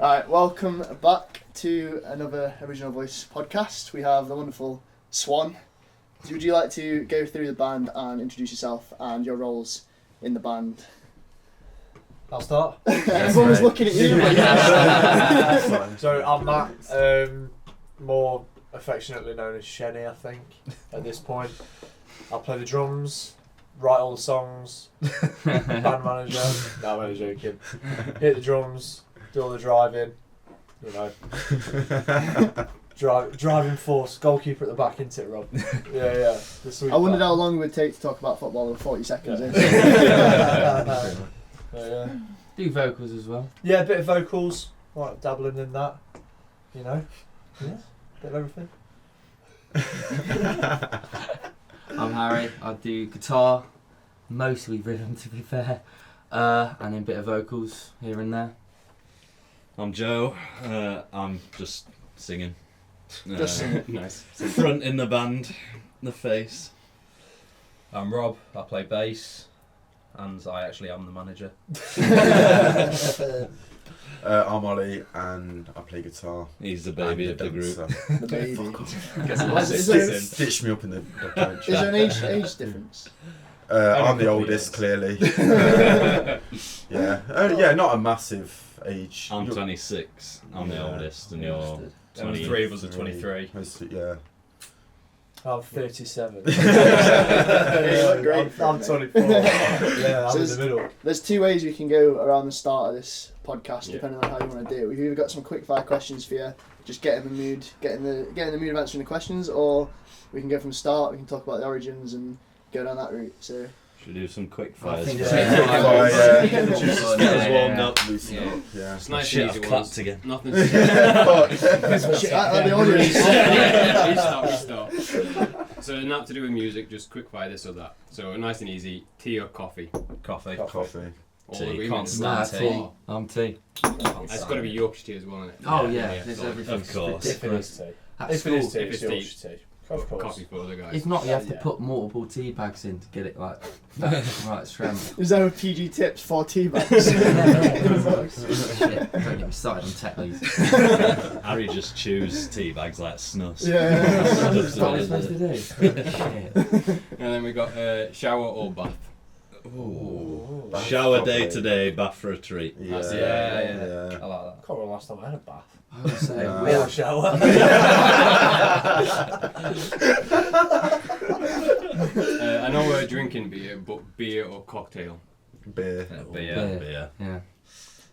Alright, welcome back to another Original Voice podcast. We have the wonderful Swan. Would you like to go through the band and introduce yourself and your roles in the band? I'll start. Everyone was looking at you. So I'm Matt, more affectionately known as Shenny, I think, at this point. I play the drums, write all the songs, band manager. No, I'm only joking. Hit the drums, do all the driving, you know. Driving force, goalkeeper at the back, isn't it, Rob? Yeah. I wondered how long it would take to talk about football in 40 seconds. Yeah. Do vocals as well. Yeah, a bit of vocals, like dabbling in that, you know. Yeah, bit of everything. I'm Harry. I do guitar, mostly rhythm to be fair, and then a bit of vocals here and there. I'm Joe. I'm just singing. Just singing. Nice. Front in the band, the face. I'm Rob. I play bass, and I actually am the manager. I'm Ollie, and I play guitar. He's the baby of the group. The baby. Stitch me up in the bench. Is there an age difference? I'm the oldest, clearly. Yeah, not a massive age. I'm 26. I'm the oldest, and you're And the three of us are 23. Yeah. I'm 37. You look great. I'm 24. Yeah, I'm So in the middle. There's two ways we can go around the start of this podcast, depending on how you want to do it. We've either got some quick fire questions for you, just get in the mood, get in the mood of answering the questions, or we can go from the start. We can talk about the origins and go down that route. So should we do some quick I fires. think Get Yeah. us warmed up. Loosen up. Yeah. It's nice Shit, and I've easy clapped ones. again. Nothing. Shit, the audience. Restart. So not to do with music, just quick fire this or that. So nice and easy. Tea or coffee? Coffee. All Tea. agreement? Can't Nah, stand tea. I'm tea. It's got to be Yorkshire tea as well, isn't it? Oh yeah, there's so everything. Of course. If it is tea. At If it school, is tea, If it's it's Yorkshire tea. Of course. Coffee for other guys. if not, you have to Yeah. put multiple tea bags in to get it like right strength. Is there a PG tips for tea bags? Shit, don't get me started on tech leads. Harry just chews tea bags like snus. Yeah. That's what we're supposed to do. Shit. And then we got shower or bath. Ooh. Bath Shower probably. day today, bath for a treat. Yeah. I like I that. can't remember last time I had a bath. I would say Nah. We had a shower. I know we're drinking beer, but beer or cocktail? Beer. Beer. Yeah.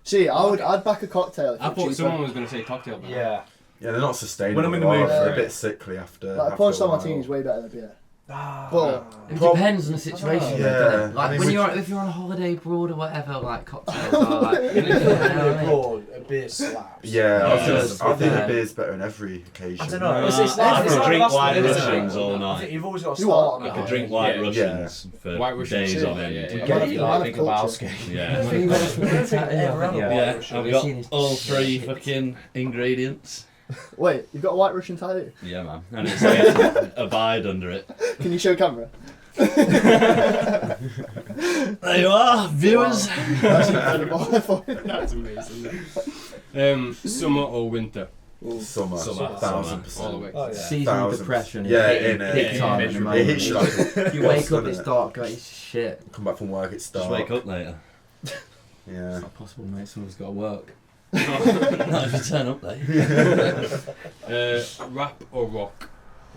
See, I'd back a cocktail. If I it thought cheaper. someone was going to say cocktail. But Yeah. Yeah, they're not sustainable. When I'm in the mood They're for a it. bit sickly after. Like a after Polish a style while. martini is way better than beer. Ah. But It depends on the situation, Yeah. doesn't it? Like I mean, when we- if you're on a holiday abroad or whatever, like cocktails are like. If you're really abroad, a beer slaps. Yeah, I think Yeah. the beer's better on every occasion. I don't know. Nah, It's I it's could like drink last white minute, isn't it? Russians all I night. think you've always got to You start what? on I a could high. drink white Yeah. Russians for White Russians, days yeah, on yeah, end. yeah. You Yeah. get it, you like Big Big culture. Lebowski. Yeah. I think that's what it's at, Everyone yeah. on Yeah, Russian. I've Have you got seen his all three shit? fucking ingredients. wait, you've got a white Russian tattoo? Yeah, man. And it's like abide under it. Can you show camera? There you are, viewers. That's incredible. That's amazing. Summer or winter? Summer. Summer. 1,000%. All the way. Oh, yeah. Seasonal 1,000%. depression. Yeah, hit innit? time Yeah, at the it moment. It hits you like You wake up, doesn't it's it? dark, it's shit. Come back from work, it's dark. Just wake up later. Yeah. It's not possible, mate. Someone's got to work. Not if you turn up late. Rap or rock?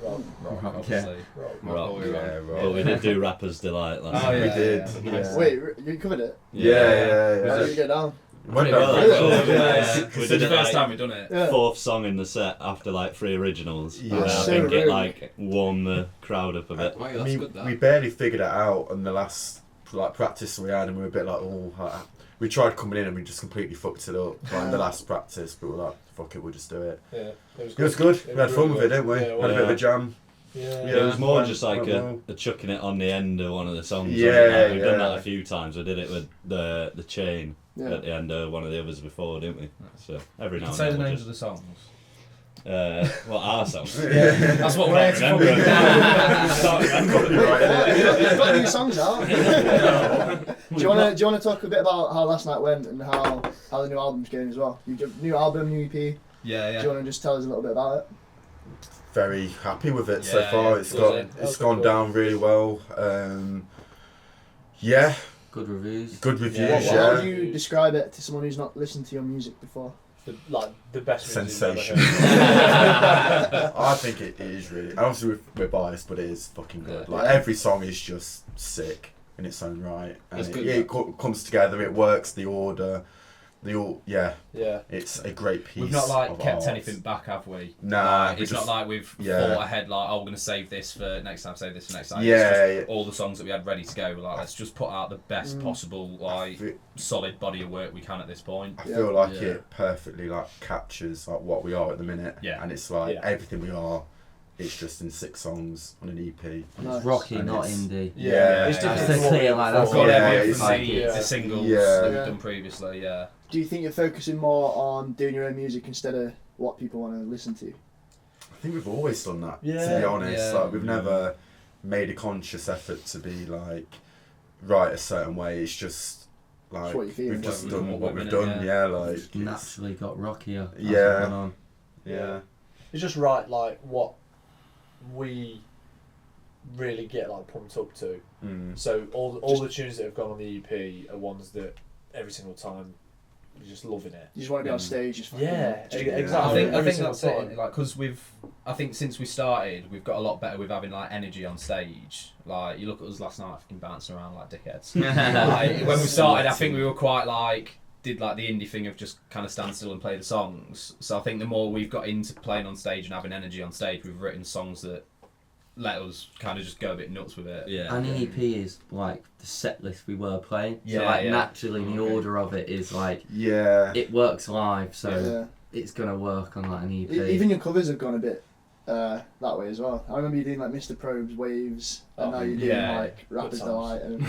Rob. Rock, Obviously. Rob. Rock all the way Yeah, around. right. But we did do Rapper's Delight last Oh, night. We did. Nice. Yeah. Wait, you covered it? Yeah. How did you get down? Went Pretty down well, really actually. well. Yeah. We It's did the it first like time we've done it. Yeah. fourth song in the set after like 3 originals. Yeah. And I So think it rude. like warmed the crowd up a bit. Oh, yeah, I that's mean, good, that. we barely figured it out on the last practice we had, and we were a bit like, we tried coming in and we just completely fucked it up like in the last practice, but we're like, fuck it, we'll just do it. Yeah. It was good. We had fun with it, didn't we? Yeah, Had a bit of a jam. Yeah. It was more went- just like went well. a chucking it on the end of one of the songs. Yeah, wasn't it? Like, we've done yeah. that a few times. We did it with the chain Yeah. at the end of one of the others before, didn't we? So every now and Say then the we'll names just, of the songs. Well, our song. That's what we're Remember it. Can't remember it. You've got new songs out. Do you want to talk a bit about how last night went and how the new album's going as well? New album, new EP. Yeah, Do you want to just tell us a little bit about it? Very happy with it so Yeah, far. yeah. It's gone down really well. Yeah, Good reviews. good reviews. How Yeah, do you describe it to someone who's not listened to your music before? The best music Sensation. you've ever heard. I think it is really. And obviously we're biased, but it is fucking good. Yeah. Like every song is just sick in its own right, and It's good, it comes together. It works. The order. Yeah, Yeah. it's a great piece. We've not like of kept art. anything back, have we? Nah, Like, we it's just- not like we've yeah. thought ahead like, oh, we're gonna save this for next time, save this for next time. Yeah, It's just yeah. all the songs that we had ready to go. We're like, let's just put out the best possible like I solid body of work we can at this point. feel like Yeah. it perfectly like captures like what we are at the minute. Yeah. And it's like Yeah. everything we are. It's just in 6 songs on an EP. Nice. It's rocky, And not it's- indie. Yeah. It's Yeah. different That's to what clear, we like, did that's We've got Yeah, everything it's from like- the singles Yeah. that Yeah. we've done previously. Yeah. Do you think you're focusing more on doing your own music instead of what people want to listen to? I think we've always done that. To Yeah. be honest, Yeah. like we've never made a conscious effort to be like write a certain way. It's just like It's what you feel, we've just what done we've what we've done, done. yeah. Yeah, like It's it's, naturally got rockier. as Yeah. it went on. yeah. It's just right, like what we really get like pumped up to. Mm. So all the tunes that have gone on the EP are ones that every single time you're just loving it. You just want to be on stage, just fucking- Yeah, just- exactly. I Every think single that's time. it. Like, because I think since we started, we've got a lot better with having like energy on stage. Like, you look at us last night, fucking bouncing around like dickheads. Like, when we started, I think we were quite like did like the indie thing of just kind of stand still and play the songs. So I think the more we've got into playing on stage and having energy on stage, we've written songs that let us kind of just go a bit nuts with it. Yeah. And an EP is like the set list we were playing. So Yeah, like yeah. naturally the Okay. order of it is like Yeah. it works live, so Yeah. it's gonna work on like an EP. Even your covers have gone a bit that way as well. I remember you doing like Mr. Probe's Waves, and now you're doing yeah. like Rapper's times. Delight. And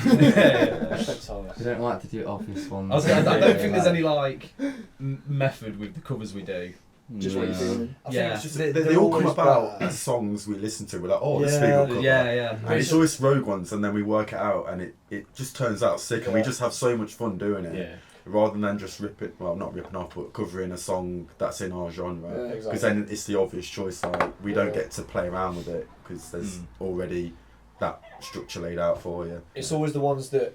You don't like to do it off your Swan. I don't think there's any like method with the covers we do. just what you're feeling. I think Yeah. it's just They all come about as songs we listen to. We're like, oh, let's Yeah, speak up. Yeah. And it's always rogue ones, and then we work it out, and it just turns out sick, and we Yeah. just have so much fun doing it. Yeah. Rather than just not ripping off, but covering a song that's in our genre. Yeah, Because exactly. then it's the obvious choice. Like we don't Yeah. get to play around with it because there's already that structure laid out for you. It's always the ones that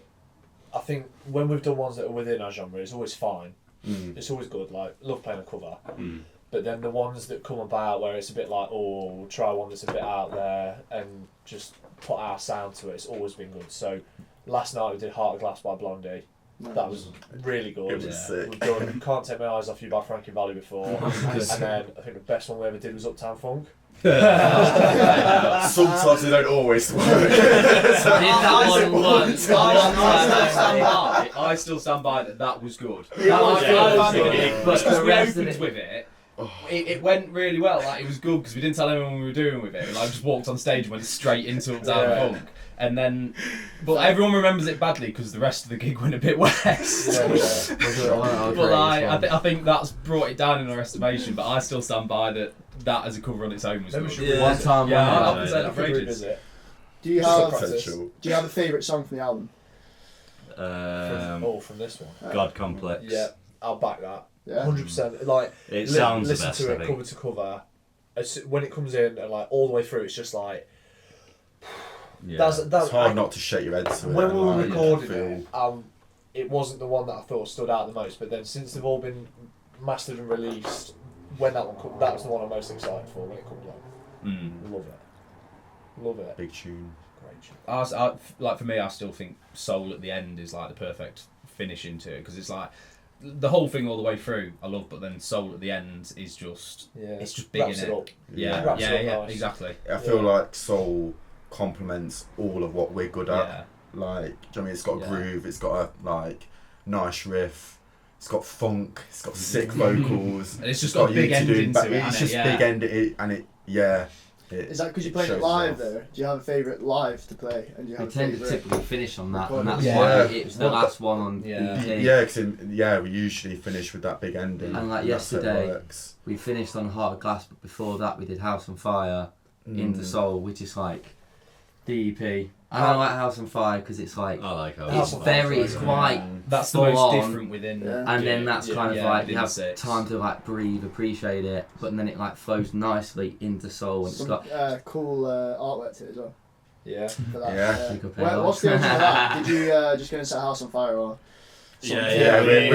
I think when we've done ones that are within our genre, it's always fine. Mm. It's always good. Like love playing a cover. Mm. But then the ones that come about where it's a bit like, oh, we'll try one that's a bit out there and just put our sound to it, it's always been good. So last night we did Heart of Glass by Blondie. That was really good. It was sick. We've done Can't Take My Eyes Off You by Frankie Valli before. And then I think the best one we ever did was Uptown Funk. Sometimes they don't always work. I still stand by that was good. But Because the we rest of opened it, with it. It went really well. Like it was good because we didn't tell anyone we were doing with it. Like just walked on stage and went straight into Uptown Yeah. Funk, and then, but everyone remembers it badly because the rest of the gig went a bit west. But like, I think that's brought it down in our estimation. But I still stand by that as a cover on its own was Maybe we good. should yeah, one time Yeah, when I would say that for We could ages. revisit. Do you Just a have practice. Potential. Do you have a favourite song from the album? From this one. God Complex. Yeah, I'll back that. Yeah. 100%. Like, It sounds the listen best, to I it think. cover to cover. When it comes in and like all the way through, it's just like Yeah. that's It's hard not to shake your head to it. when we and, were like, recording feel- it wasn't the one that I thought stood out the most. But then since they've all been mastered and released, when that was the one I'm most excited for when it comes out. Mm. Love it. Big tune. Great tune. Like for me, I still think Soul at the end is like the perfect finish into it because it's like the whole thing all the way through I love, but then Soul at the end is just Yeah. it's just big Wraps in it it. up. Yeah, Wraps yeah, it up yeah, nice. exactly. I feel Yeah. like soul complements all of what we're good at. Yeah, Like, do you know what I mean? It's got a Yeah. groove, it's got a like nice riff, it's got funk, it's got sick vocals. and it's just got a big you two ending doing to back- it. It's hasn't just it? Yeah. big end, and it yeah. Is that because you're playing it live though? Do you have a favourite live to play? And do you have We a tend to favourite? typically finish on that, and Yeah. that's Yeah. why it was the last one on EP. Yeah, because we usually finish with that big ending. And like that's how it yesterday, works. we finished on Heart of Glass, but before that we did House on Fire, Into Soul, which is like DEP. And I like House on Fire because it's like I like how it's it's quite That's the full most on, different within. Yeah. and then that's kind of like you within have 6. time to like breathe, appreciate it, but then it like flows nicely into soul, and it's Some got cool artwork to it as well. Yeah. For that. Yeah. Think of Well, it. what's the origin of that? Did you just go and set a house on fire or? Yeah, we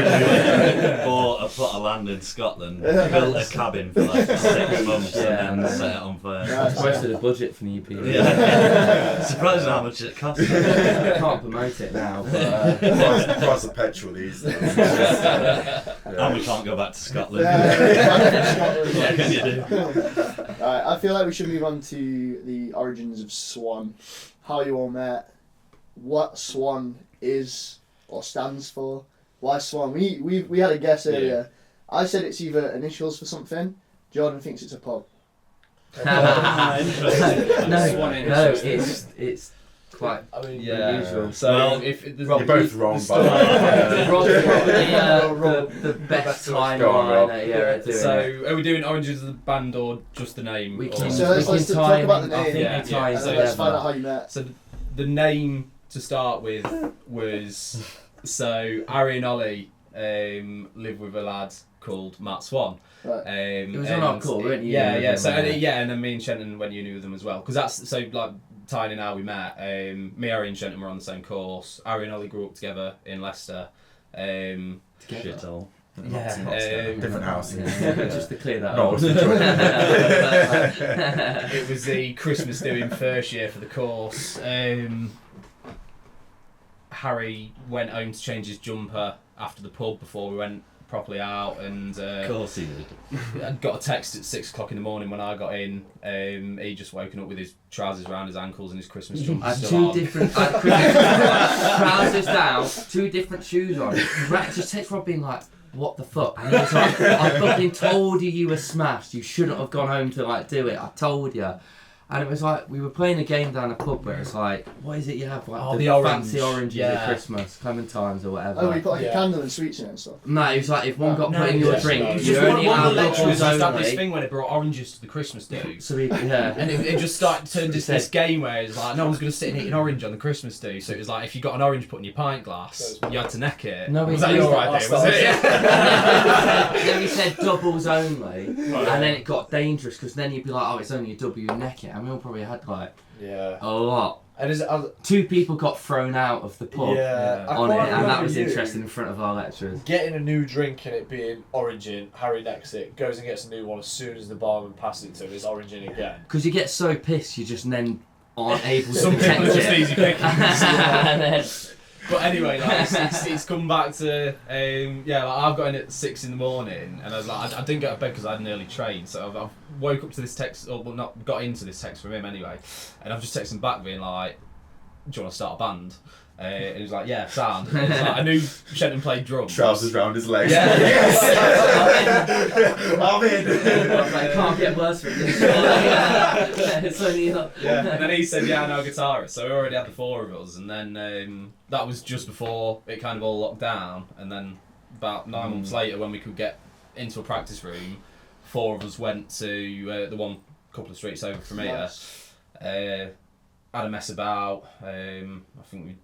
bought a plot of land in Scotland, built a cabin for like 6 months, Yeah. and then set it on fire. Nice. It's most of the budget for the EP. Yeah. Surprised how much it cost. Can't promote it now, but price of petrol these days. And we can't go back to Scotland. What can you do? Alright, I feel like we should move on to the origins of Swan. How you all met, what Swan is or stands for, why Swan. We had a guess earlier. I said it's either initials for something. Jordan thinks it's a pub. no, it's quite I mean, unusual. So Well, if there's You're both wrong, by the way. Rob's probably the best Go on, Rob. timeline at doing So it. are we doing Oranges of the band or just the name? We Or- can, So let's we can talk tie about in- the I name. think Yeah, we tie yeah. in So let's find out together. how you met. So the name to start with was so Harry and Ollie live with a lad called Matt Swan. Right. It was on our call, weren't you? Yeah, You yeah. knew So them, and then me and Shenton went uni with them as well, because that's so like tying in how we met. Me, Harry, and Shenton were on the same course. Harry and Ollie grew up together in Leicester. Shit all. Yeah, Different houses. Yeah, just to clear that No, up. it's a joint. It was the Christmas doing first year for the course. Harry went home to change his jumper after the pub before we went properly out, and Of course he did. I got a text at 6 o'clock in the morning when I got in. He just woken up with his trousers around his ankles and his Christmas jumper I had still two on. different trousers down, 2 different shoes on. Just takes Rob being like, what the fuck? And he was like, I fucking told you were smashed. You shouldn't have gone home to like do it. I told you. And it was like, we were playing a game down a pub where it's like, what is it you have? Like the orange. fancy oranges Yeah. at Christmas, Clementines or whatever. Oh, we put like a Yeah. candle and sweets in it and stuff. No, it was like, if one got No, put in your yes, drink, no. you Just only one of allowed the lecturers doubles just had this only. thing where they brought oranges to the Christmas do. So we, yeah. And it just started turned into this game where it's like no one's going to sit and eat an orange on the Christmas do. So it was like if you got an orange put in your pint glass, you had to neck it. No, was we- that your we- idea? Was it? Then we said doubles only, and then it got dangerous because then you'd be like, oh, it's only a double, you neck it. And we all probably had like Yeah. a lot. And is it? 2 people got thrown out of the pub Yeah. I on it, quite and that remember was you interesting in front of our lecturers. Getting a new drink and it being orangin, Harry necks it, goes and gets a new one as soon as the barman passes it to him, it's orangin again. Because you get so pissed, you just then aren't able to Some protect people are just it. easy pickings. And then, But anyway, like, it's come back to like, I've got in at 6 in the morning, and I was like, I didn't go to bed because I had an early train, so I've woke up to this text, or well, not got into this text from him anyway, and I've just texted him back being like, do you want to start a band? And he was like, yeah, sound. And it was like, I knew Shenton played drums. Trousers round his legs. Yeah. I'm in. I was like, can't get worse for this. It's only up. Yeah, and then he said, yeah, I know a guitarist. So we already had the 4 of us, and then that was just before it kind of all locked down. And then about 9 months later, when we could get into a practice room, 4 of us went to the one couple of streets over from here. Had a mess about. I think we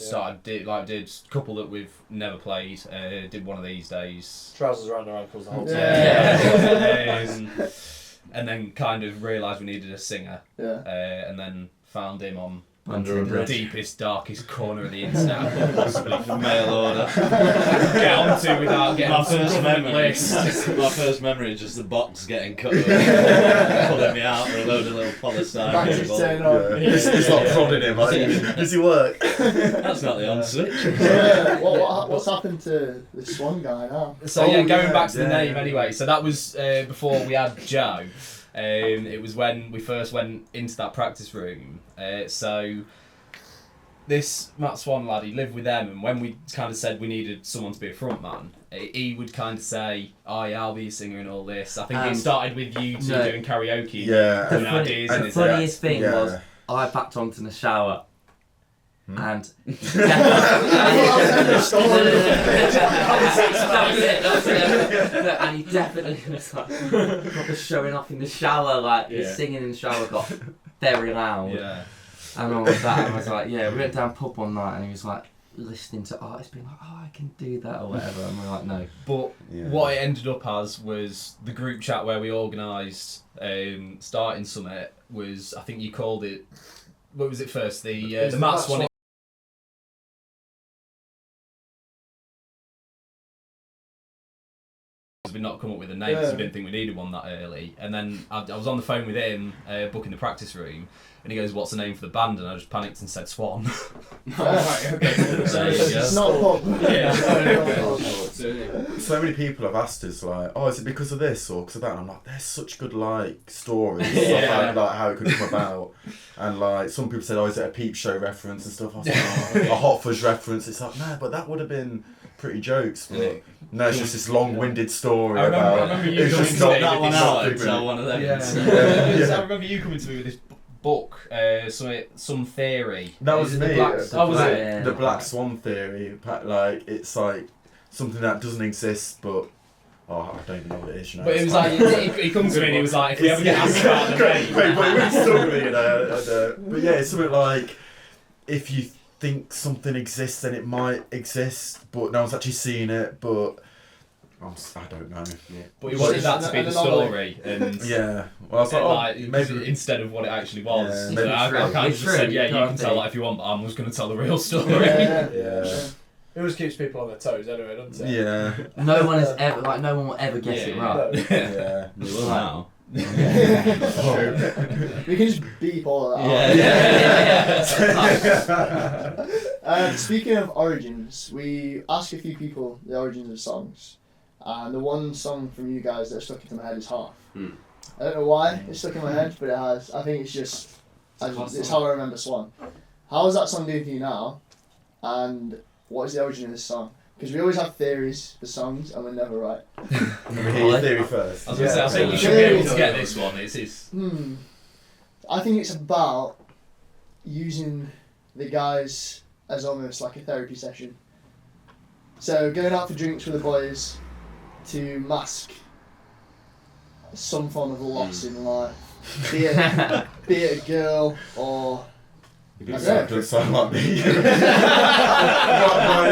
started did a couple that we've never played. Did one of these days. Trousers around their ankles the whole time. Yeah. And then kind of realised we needed a singer. Yeah. And then found him on Under a the bridge. deepest, darkest corner of the internet I could possibly Mail order. get onto without getting My on some first government memory. list. My first memory is just the box getting cut over, pulling me out with a load of little polystyrene. Batteries balls. turn on. It's like prodding him. Like, does he work? That's not the on switch. Yeah. What's happened to the Swan guy now? So Oh, going yeah, back to the yeah, name yeah. anyway. So that was before we had Joe. It was when we first went into that practice room. So this Matt Swan lad, he lived with them, and when we kind of said we needed someone to be a front man, he would kind of say, "Oh yeah, I'll be a singer and all this." I think it And- started with you two doing karaoke. Yeah. Doing The funny- ideas in the his funniest head. thing Yeah. was I backed onto the shower. Hmm? And and he definitely was like proper showing off in the shower, like his singing in the shower got very loud. Yeah. And all of that, and I was like, yeah, we went down pub one night and he was like listening to artists being like, oh, I can do that or whatever, and we're like, no. But what it ended up as was the group chat where we organised starting Summit was, I think you called it, what was it first? The Matt's one. We'd not come up with a name because we didn't think we needed one that early. And then I was on the phone with him, booking the practice room, and he goes, "What's the name for the band?" And I just panicked and said Swan. Right, okay. So, It's not a pub. Yeah. So many people have asked us like, "Oh, is it because of this or because of that?" And I'm like, "There's such good like stories Yeah. of like how it could come about." And like some people said, "Oh, is it a Peep Show reference and stuff?" I was like, "Oh, a Hot Fuzz reference." It's like, no, but that would have been pretty jokes. But no, it's just this long-winded story I remember about. you It's coming just to not me that with one this out. like, Tell one of them. Yeah. Yeah. I remember you coming to me with this book, some theory. That was Is it the me. Black- The oh, was Black- it? Yeah. The Black Swan theory. Like it's like something that doesn't exist, but I don't even know what it is. You know, But it was like, he comes to me and he was like, if we ever get asked about the name. Wait, we're still with me, you know. But yeah, it's something like if you think something exists, then it might exist, but no one's actually seen it. But I don't know. But he wanted that to be the story. And Yeah. Well, I was like, maybe instead of what it actually was. Yeah, So maybe I true. kind of It's just true, said, yeah, you you can't can tell think. that if you want, but I'm just going to tell the real story. Yeah. Yeah. It always keeps people on their toes anyway, doesn't it? Yeah. No one has ever, like, no one will ever guess it right. Yeah. They will now. We can just beep all of that out. Speaking of origins, we asked a few people the origins of songs, and the one song from you guys that stuck into my head is Half. Hmm. I don't know why it stuck in my head, but it has. I think it's just, it's how I remember Swan. How is that song doing for you now, and what is the origin of this song? Because we always have theories for songs, and we're never right. Can we hear your theory first? I was going to say, I think you should be able to get this one. It's I think it's about using the guys as almost like a therapy session. So going out for drinks with the boys to mask some form of loss in life, be it a girl or Doesn't sound like me. Writing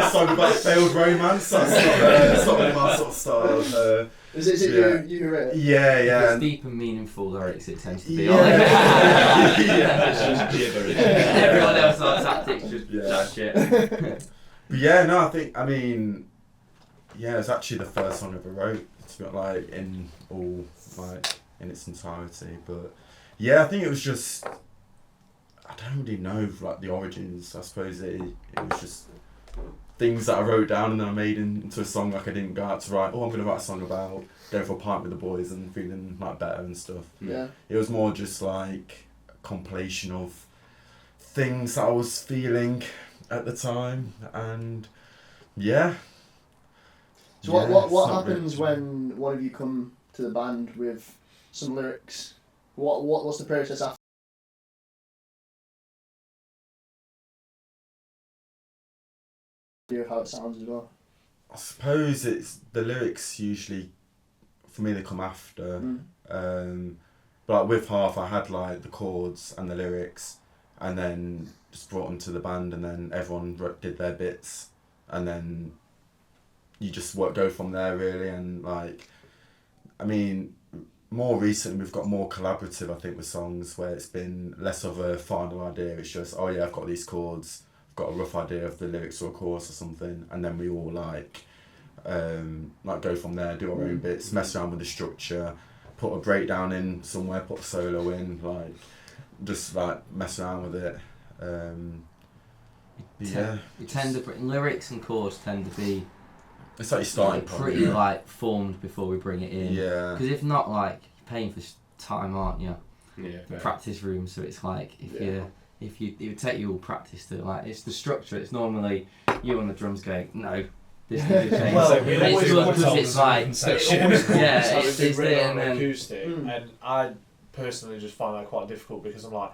a song about failed romance. That's not really my sort of style. is it Yeah. you who wrote it? Yeah, If yeah. it's deep and meaningful lyrics, it tends to be. Yeah. It's just gibberish. Everyone else on tactics just Yeah. that shit. But yeah, no, I mean, yeah, it's actually the first song I ever wrote. It's not like in its entirety, but yeah, I think it was just. I don't really know like the origins. I suppose it was just things that I wrote down and then I made into a song. Like I didn't go out to write, I'm going to write a song about going for a pint with the boys and feeling like better and stuff. Yeah. It was more just like a compilation of things that I was feeling at the time, and yeah. So Yeah, what it's not happens really- when one of you come to the band with some lyrics? What's the process after? How it sounds as well. I suppose it's the lyrics usually, for me, they come after. But like with Half, I had like the chords and the lyrics, and then just brought them to the band, and then everyone did their bits, and then you just go from there really. And like, I mean, more recently we've got more collaborative, I think, with songs where it's been less of a final idea. It's just, oh yeah, I've got these chords. Got a rough idea of the lyrics or a chorus or something, and then we all like go from there, do our own bits, mess around with the structure, put a breakdown in somewhere, put a solo in, like just like mess around with it. Yeah, You tend to lyrics and chords tend to be it's like you starting pretty like formed before we bring it in. Yeah. Because if not, like you're paying for time, aren't you? Yeah. The practice room. So it's like if you it would take you all practice to like it's the structure. It's normally you on the drums going no, this needs to change. Well, But we it's always good put 'cause on it's the like, section. yeah, It's it's been written there on and then. acoustic, and I personally just find that quite difficult because I'm like,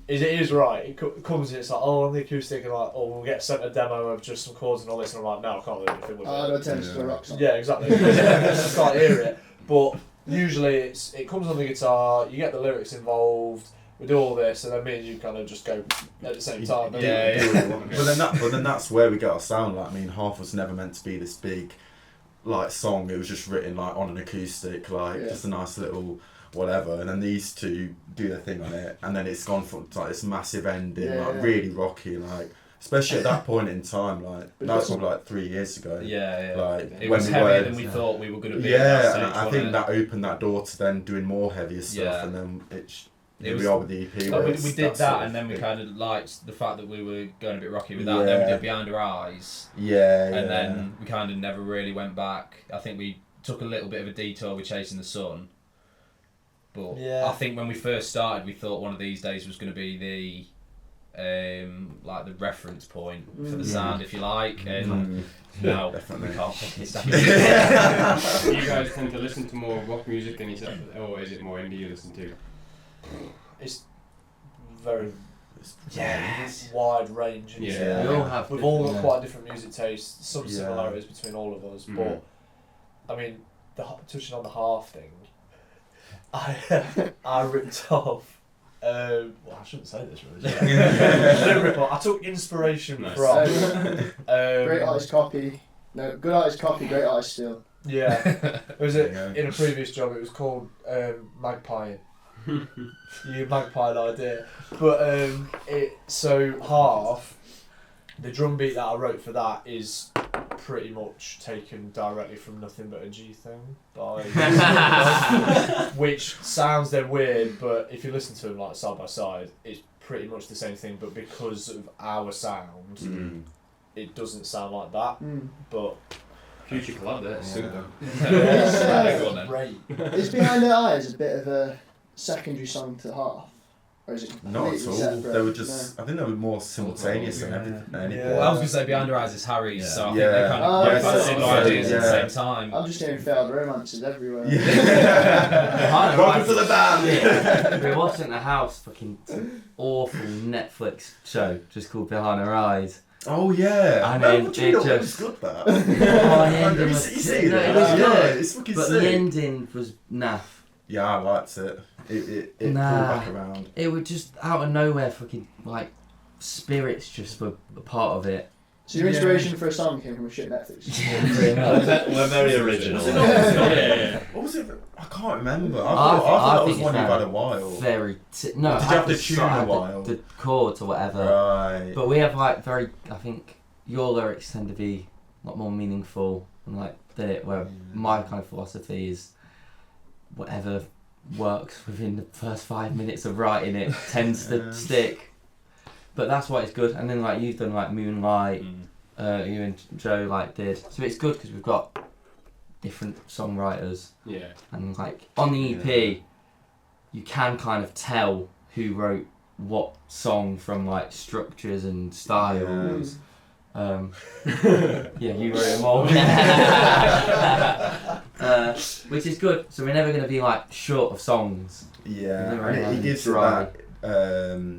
it is right. It comes in, it's like, oh, on the acoustic, and like, oh, we'll get sent a demo of just some chords and all this, and I'm like, no, I can't do anything with I it. got attempts to a rock song. Yeah, exactly. I can't hear it, but usually it comes on the guitar. You get the lyrics involved. We do all this, and then me and you kind of just go at the same time. Yeah. But then that's where we get our sound. Like, I mean, Half was never meant to be this big, like, song. It was just written like on an acoustic, like just a nice little whatever. And then these two do their thing on it, and then it's gone from like this massive ending, really rocky, like. Especially at that point in time, like that was probably like 3 years ago. Yeah. Like It when was we heavier were, than we thought we were going to be. yeah, at that and stage, I wasn't think it? that opened that door to then doing more heavier stuff, Yeah. and then It here was- we are with the EP. Like, where we it's did sort that, of and then we thing. kind of liked the fact that we were going a bit rocky with that. Then we Yeah. did Behind Her Eyes, Yeah, and then we kind of never really went back. I think we took a little bit of a detour with Chasing the Sun, but Yeah. I think when we first started, we thought one of these days was going to be the like the reference point for the sound, if you like, and now definitely. we can't fucking stand Do it. you guys tend to listen to more rock music than yourself, or is it more indie you listen to? It's very Yes. wide range. Isn't Yeah. it? We all have We've all got different- quite different music tastes, some Yeah. similarities between all of us, Mhm. but I mean, touching on the Half thing, I ripped off. Well, I shouldn't say this really. Should I? I didn't rip off. I took inspiration Nice. from. Great artist copy. No, good artist copy, great artist steal. Yeah, it was There you go. in a previous job. It was called Magpie. You magpie idea, but so Half. The drum beat that I wrote for that is pretty much taken directly from Nothing But a G Thing by which sounds then weird, but if you listen to them like side by side, it's pretty much the same thing, but because of our sound, Mm. it doesn't sound like that. Mm. But Future collab there, suit them. Go on then. great. Is Behind Her Eyes a bit of a secondary song to Half? Or is it Not at completely all. separate? They were just. I think they were more simultaneous than anything. Yeah. Well, I was going to say Behind Her Eyes is Harry's, Yeah. so I think Yeah. they kind Oh, of yeah, both had similar so- ideas at the yeah. same time. I'm just hearing failed romances everywhere. Behind Her Welcome Eyes to the is band. shit. We were watching at the house fucking awful Netflix show just called Behind Her Eyes. Oh yeah. And No, then what do you it know? It was just- good that. Oh, the ending You was seen no, it? it was Yeah, good, it's fucking but sick. the ending was naff. Yeah, I liked it. It pulled Nah. back around. It was just out of nowhere, fucking like spirits just were a part of it. So your inspiration for a song came from a shit Netflix. We're very original. Was it not? Yeah. What was it? I can't remember. I I thought that was think one it's you've had a while. Very. No, Did you I have to the tune song- a I had while? The chords or whatever. Right. But we have like very. I think your lyrics tend to be a lot more meaningful and like where my kind of philosophy is whatever works within the first 5 minutes of writing it tends to stick. But that's why it's good. And then like you've done like Moonlight, you and Joe like did. So it's good because we've got different songwriters. Yeah. And like on the EP, you can kind of tell who wrote what song from like structures and styles. Yeah, you wrote them all. Which is good. So we're never going to be like short of songs. Yeah, Never and it mind. gives it Dry. that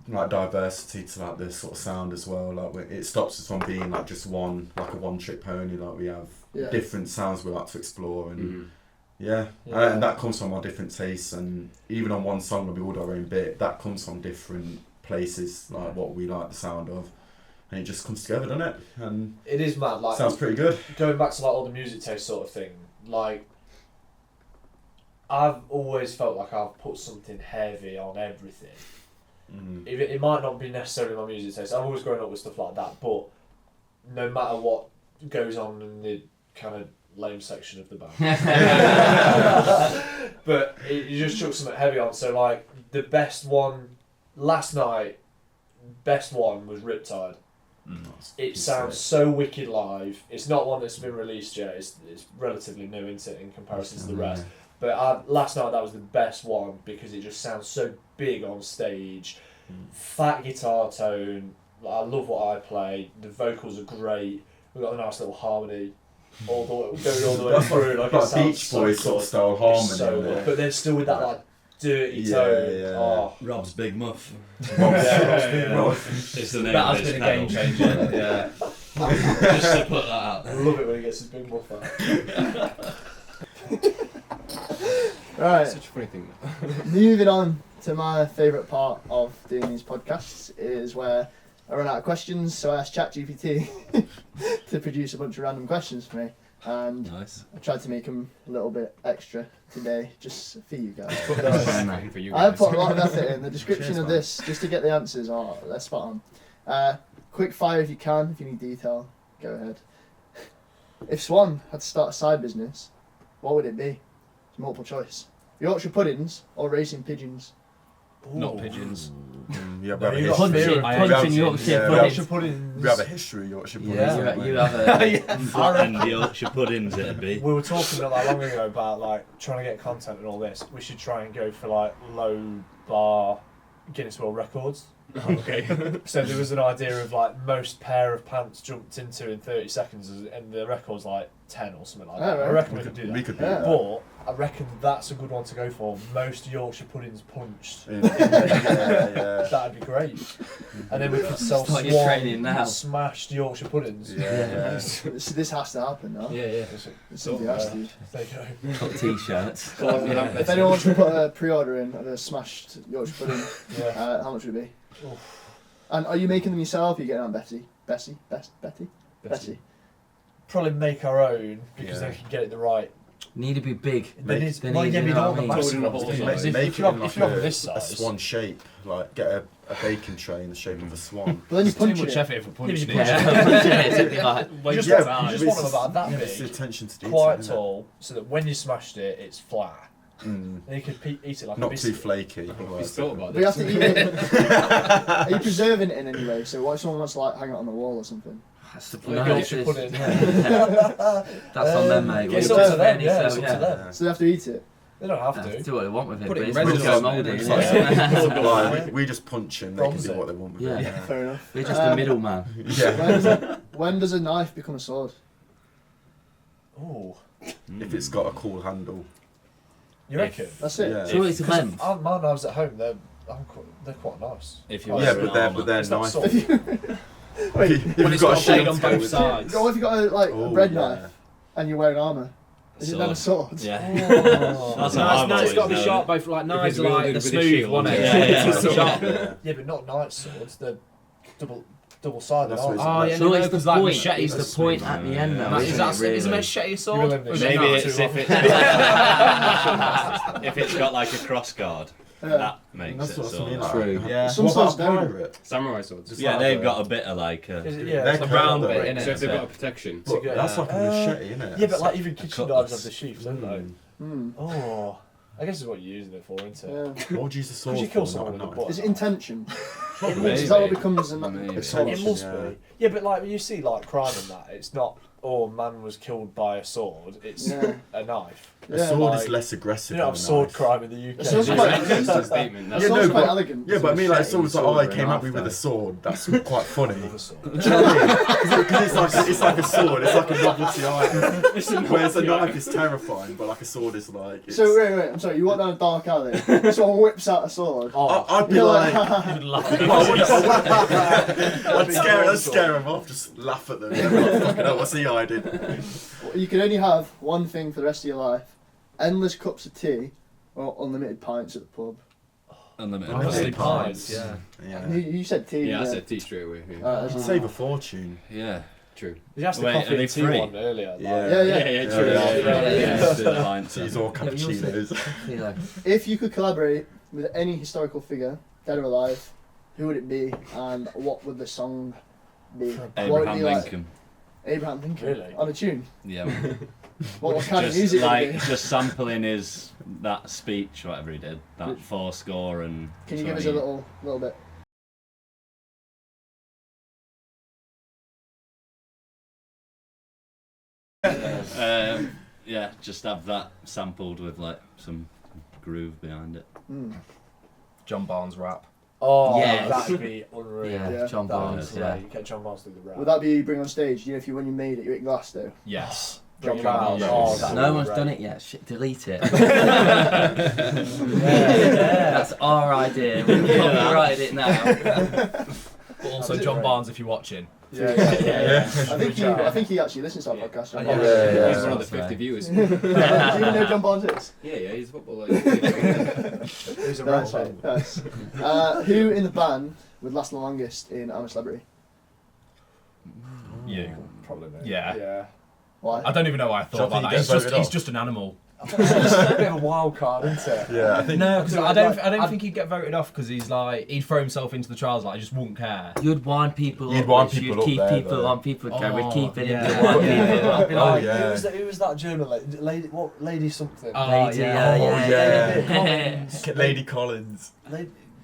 like diversity to like the sort of sound as well. Like it stops us from being like just one, like a one-trick pony. Like we have different sounds we like to explore, and and that comes from our different tastes. And even on one song when we all do our own bit, that comes from different places, like what we like the sound of, and it just comes together, doesn't it? And It is mad. Like sounds pretty good. going back to like all the music taste sort of thing. Like I've always felt like I've put something heavy on everything. It might not be necessarily my music taste. I've always grown up with stuff like that, but no matter what goes on in the kind of lame section of the band, but you just chuck something heavy on. So like the best one last night, best one was Riptide. It sounds so wicked live. It's not one that's been released yet. It's relatively new in comparison to the rest. But last night that was the best one because it just sounds so big on stage. Fat guitar tone, I love what I play. The vocals are great. We've got a nice little harmony. Going all the way through. Like Like it sounds Beach Boys so sort of good. style It's harmony. so in good. there. But then still with that like dirty Yeah, tone. yeah. Oh. Rob's Big Muff. Yeah, It's the name That of has his been a game pedal. changer. Yeah. Just to put that out I there. love it when he gets his big muff out. Right. Such a funny thing. Moving on to my favourite part of doing these podcasts is where I run out of questions, so I asked ChatGPT to produce a bunch of random questions for me, and Nice. I tried to make them a little bit extra today, just for you guys. For you I guys. put a lot of effort in. The description Cheers, of man. this, just to get the answers, they're spot on. Quick fire if you can, if you need detail, go ahead. If Swan had to start a side business, what would it be? It's multiple choice. Yorkshire puddings or racing pigeons? Not pigeons. You have No, a you history. got spirit. I Punching hate Yorkshire yeah, puddings. Yorkshire puddings. We have a history of Yorkshire puddings. Yeah. don't we? You have a... And Yorkshire puddings it'd be. We were talking not that long ago about like trying to get content and all this. We should try and go for like low bar Guinness World Records. Okay. So there was an idea of like most pair of pants jumped into in 30 seconds, and the record's like 10 or something like that. Oh, right. I reckon we could do that. We could do Yeah. that. But I reckon that's a good one to go for. Most Yorkshire puddings punched. Yeah. That'd be great. And then we could sell Start your Swan training now. smashed Yorkshire puddings. Yeah. This has to happen, no? Yeah, yeah. It's something has to. There you go. Got t-shirts. If anyone wants to put a pre-order in of a smashed Yorkshire pudding, Yeah. how much would it be? Oof. And are you making them yourself? Or are you getting on Betty? Betty? Probably make our own because Yeah. then we can get it the right. Need to be big. They need, They well, need, yeah, you we know don't what I want the mean? massive Make- ones, do you? make- If Make it you're in if you're like up this a size, swan shape, like get a bacon tray in the shape of a swan. But then you It's too punch much it. effort for punching it. Yeah, it'd be like... you just, Yeah, want, you just but want them about that It's the big, attention to detail. quite isn't it? tall, so that when you smashed it, it's flat. Mm. Then you could eat it like a Not too biscuit. flaky. He's thought about But you have this. to eat it. Are you preserving it in any way? So what if someone wants to like hang it on the wall or something? That's the Like Yorkshire it's- pudding. yeah. That's on them, mate. It's up up to to them, them, yeah, it's up to them. So they have to eat it. They don't have Yeah, to. do what they want with it, Put it but in it's resin just or so something, mouldy, it's isn't like- it? Like, we just punch them, they can Bronze do it. what they want with Yeah. it. Fair enough. We're just the middleman. Yeah. When does a knife become a sword? Ooh, If it's got a cool handle. you reckon? That's it. Yeah. So it's a blend. My knives at home, they're quite nice. If you Oh, wear Yeah, an but they're It's not nice. soft. Wait, If When you've it's got a got a blade on shield both with it. sides. what if you got a Oh, bread yeah. knife and you're wearing armour? Is it then a sword? Yeah. Oh. That's No, how I've it's always got to be known sharp. it. Both like knives it's are like wielded the with a smooth shield, one. yeah. It's Yeah. sharp. Yeah, but not knight swords. They're double-sided. That's aren't what they? Oh yeah, So no, it's the because like point. machetes. It's the point at the end, though. Is isn't that it, really? is a machete a sword? You'll end Or is it it Maybe not? it's if it's got like a cross guard. Yeah. That makes That's it what I so. mean. Like, True. Yeah. Some What about swords don't. pirate? Samurai swords. Just Yeah, like they've the- got a bit of like Is a. it- yeah, They're it's a like brown curved, bit, though. innit? So if they've So- got a protection. But Yeah. that's like a machete, isn't it? Yeah, but like even kitchen cutlass. knives have the sheaths, don't they? Hmm. Oh, I guess it's what you're using it for, isn't it? Yeah. What would you use a sword Could you kill for, someone not with a a knife? Is it intention? Maybe. Is that what becomes a Maybe. sword? It must Yeah. be. Yeah, but like when you see like crime and that, it's not. Oh, a man was killed by a sword. It's Yeah. a knife. A Yeah, sword like- is less aggressive You don't than have a sword knife. crime in the UK. It sounds do you? quite- That's a statement. It That's Yeah, sounds no, quite but- elegant. Yeah, but I mean, like, Machete, someone's like, sword, oh, I and came a at me knife, with a though. sword. That's quite funny. With a sword. Do you know what I mean? Because it's like a sword. It's like a novelty item. Whereas a knife is terrifying, but like a sword is like. It's, So wait, I'm sorry. You walk down a dark alley. Someone whips out a sword. Oh, I'd be You're like. You'd laugh at I'd scare them off, just laugh at them. They're like, fucking hell, what's he hiding? You can only have one thing for the rest of your life: endless cups of tea or unlimited pints at the pub. Unlimited. Honestly, Right. pints. Yeah. Yeah. You said tea. Yeah, I didn't said tea straight away. Yeah. you? Alright, You'd that's save a fortune. Yeah. True. you asked the Wait, coffee are they and tea free? one earlier. Like, Yeah, yeah. Yeah, true. Yeah. These all cappuccinos. Yeah. If you could collaborate with any historical figure, dead or alive, who would it be, and what would the song be? What would it Abraham be like? Lincoln. Abraham Lincoln. Really? On a tune. Yeah. What kind of Just music would like it be? just sampling his that speech, whatever he did, that 4 and. Can you give us a little bit? Yeah, just have that sampled with like some groove behind it. Mm. John Barnes rap. Oh, Yes. that'd be unreal. Yeah, Yeah. John That'd Barnes. be Yeah. great. Get John Barnes through the rap. Would that be you bring on stage? You know, if you when you made it, you ate glass though. Yes. John John Barnes? Barnes. Oh, that'd No be one's great. done it yet. Shit, delete it. Yeah. That's our idea. We've copyrighted it now. But also John Barnes, if you're watching. Yeah. I think he actually listens to our podcast. John Yeah. Barnes. Yeah. He's one of the That's 50 right. viewers. Do you know John Barnes is? Yeah, he's a footballer. He's a Nice, rapper. mate, nice. Who in the band would last the longest in I'm a Celebrity? You. Probably me. Yeah. Yeah. Why? I don't even know why I So thought I about think that. he gets He's voted off. just an animal. It's a bit of a wild card, isn't it? Yeah, I think. No, because I I'd- don't think he'd get voted off because he's like he'd throw himself into the trials like I just wouldn't care. You'd wind people You'd up. wind Rich. people You'd up keep there, people though. on. People would go. We'd Oh, keep it yeah. into one Yeah. people. I'd be Oh, like, yeah. who was that journalist? Lady something. Lady, yeah. Lady Collins.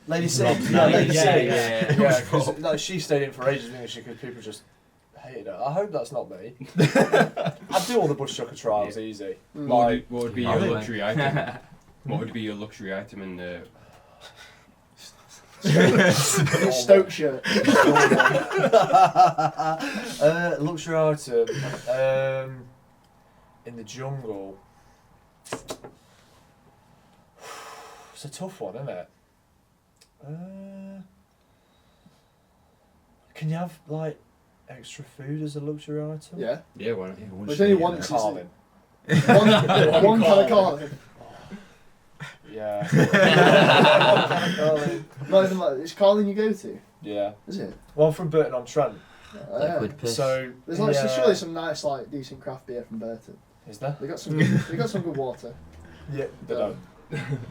Lady C. Rob's Yeah, name. Lady Yeah, C. yeah. Yeah, because she stayed in for ages, didn't she? Because people just hated her. I hope that's not me. I'd do all the bush chucker trials easy. Like, What would be I your think- luxury item? What would be your luxury item in the... Stoke shirt. luxury item in the jungle. It's a tough one, isn't it? Can you have like extra food as a luxury item? Yeah. Yeah, why not? There's only one. Carling. One kind of Carling. Yeah. Not even like it's Carling you go to, Yeah. is it? One from Burton on Trent. Liquid piss. So There's like yeah. surely some nice like decent craft beer from Burton. Is there? They got some. They got some good water. Yeah. They don't.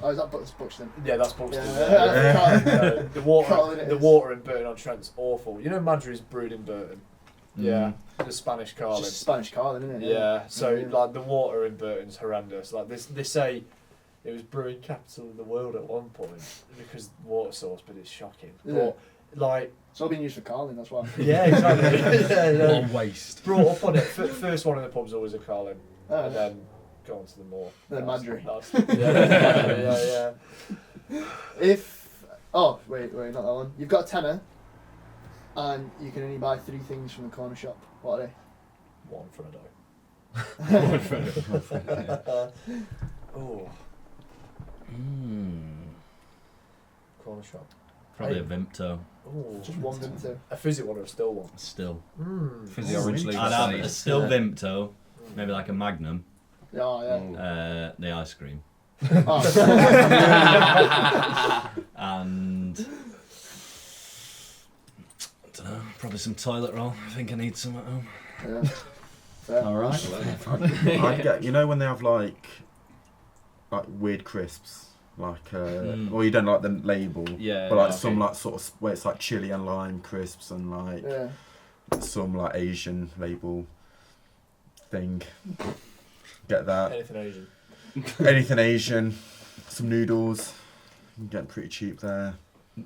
Oh, is that Buxton? Yeah, that's Buxton. Yeah. The Carling it the is. water in Burton on Trent's awful. You know Madry's brewed in Burton. Yeah, the Spanish It's Carling. just Spanish Carling, isn't it? Yeah, so Yeah. like the water in Burton's horrendous. Like they say it was brewing capital of the world at one point because water source, but it's shocking. Is But it? like, It's all been used for Carling, that's why. yeah, exactly. yeah. On waste. Brought up on it. First one in the pub's always a Carling, Oh, and then go on to the more. The Madry. Yeah. If wait, not that one. You've got a tenner, and you can only buy 3 things from the corner shop. What are they? One Frodo. Oh, corner shop. Probably a Vimto. Oh, Just one Vimto. A fizzy one or a still one? Still. Fizzy Oh, orange really? leaf. I'd have a Nice. still Vimto, maybe like a Magnum, Yeah, yeah. the ice cream, Oh. and I don't know, probably some toilet roll. I think I need some at home. Yeah. Fair. All right. I'd get, you know when they have like weird crisps, like or you don't like the label, Yeah. but like yeah, some okay. like sort of where it's like chili and lime crisps and like Yeah. some like Asian label thing. Get that. Anything Asian. Anything Asian, some noodles. You can get pretty cheap there.